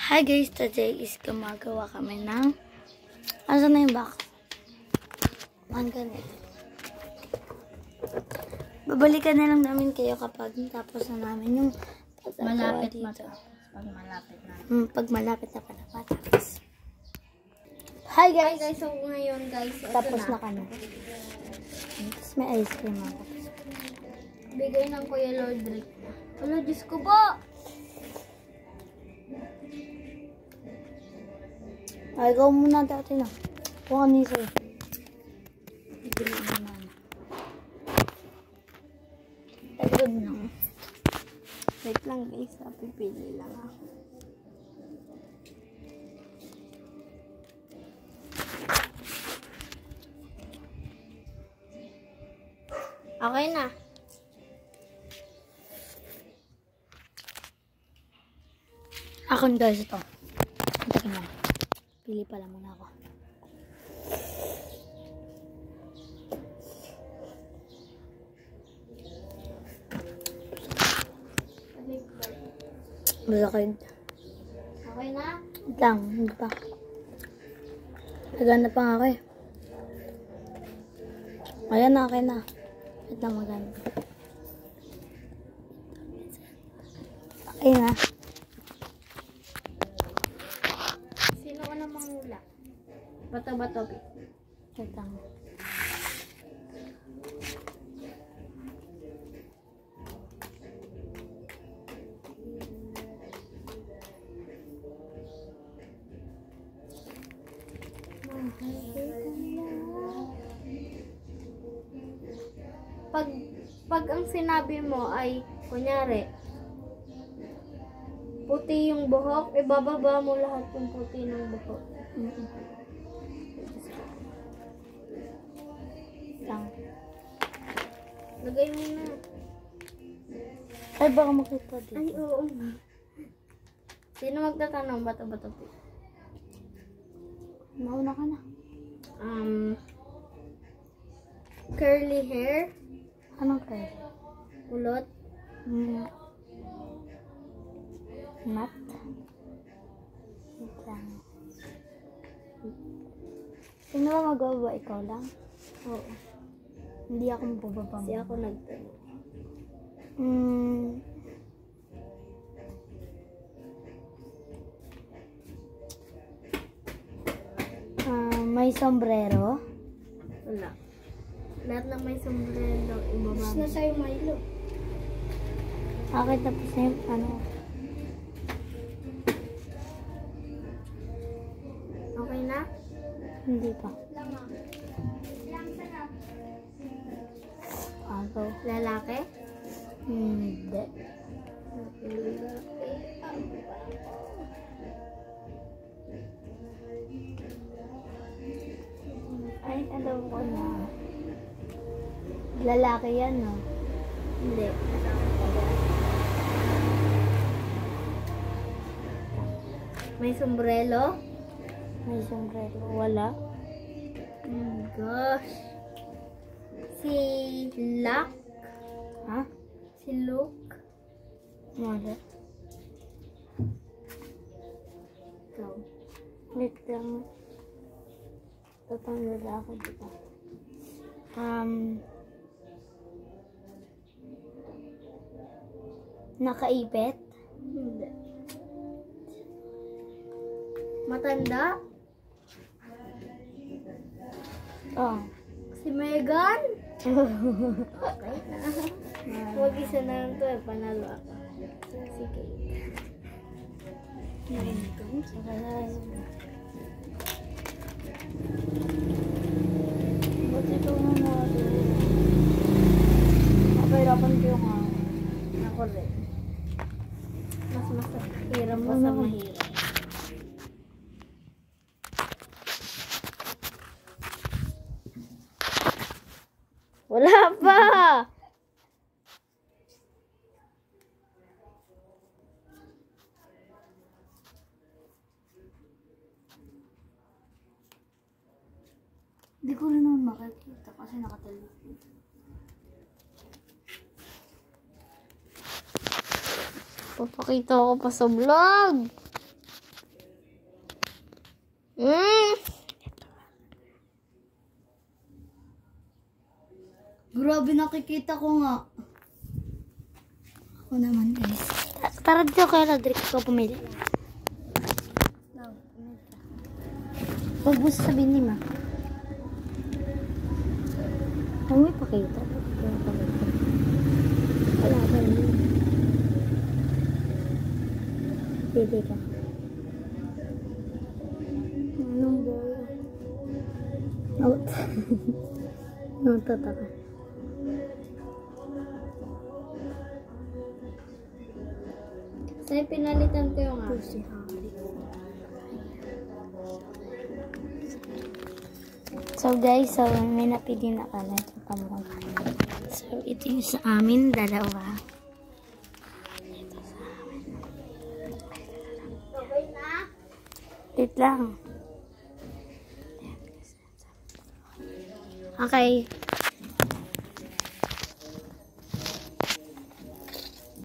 Hi guys, today is gumagawa kami ng asa na yung box? Ang ganito. Babalikan na lang namin kayo kapag tapos na namin yung Malapit dito. Pag malapit na. Pag malapit na pala matapos. Hi guys! So ngayon guys, Tapos na kami. Tapos may ice cream ako. Bigay ng Kuya Lordrick. Hello, Diyos ko po! Ay, ikaw muna dati na. Huwag ka nisa eh. Bibili mo na. Tagod lang. Wait lang guys, pipili lang ako. Okay na. Akin guys ito. Ito na. Pili pala muna ako. Malakid. Okay na? Wait lang, hindi pa. Nagana pa nga ako eh. Ayan na, okay na. Wait lang, magana. Okay na. Sino ko na manghula? Bato-bato. Wait lang. Pag ang sinabi mo ay, kunyari, puti yung buhok, ibababa mo lahat yung puti ng buhok. Lang. Lagay mo na. Ay, baka makita dito. Ay, oo. Sino magtatanong? Bato-bato. Mauna ka na. Curly hair, Anong kayo? kulot, Mat? Wait lang. Sino ba magbaba? Ikaw lang? oo. Hindi ako magbababa. Kasi ako nagtanong. May sombrero. Wala. Lahat ng may sombrero, ibababa. na sa'yo, Milo. Akin tapos na yung ano. Okay na? Hindi pa. Ako. Lalaki? Hindi. Ay, alam ko na. Lalaki yan, no? Hindi. May sombrero? May sombrero. Wala. Gosh. Si Luck? Ha? Si Luke? Wala. Ikaw. Wait lang. Tatanggal ako dito. Nakaipit? Hindi. Matanda? Oh. Si Megan? Okay na. Huwag isa na lang to, panalo ako. Sige. Ba't ito na natin? Napahirapan ko yung Ako rin. Mas hirap pa sa mahirap. Wala pa! Hindi ko rin naman makikita kasi nakatalikod. Papakita ko pa sa vlog. Grabe, nakikita ko nga. Ako naman guys. Tara dito kay Rodrick ko pumili. Huwag mo sasabihin ni Ma. Huwag mo ipakita. Wala ba yun? Pili ka. Anong boy? Out. Nutot ako. Sa'yo pinalitan ko yung akin. So guys, may napili na kami sa pamukha. So ito yung sa amin, dalawa. Ito sa amin. Okay na? Wait lang. Okay.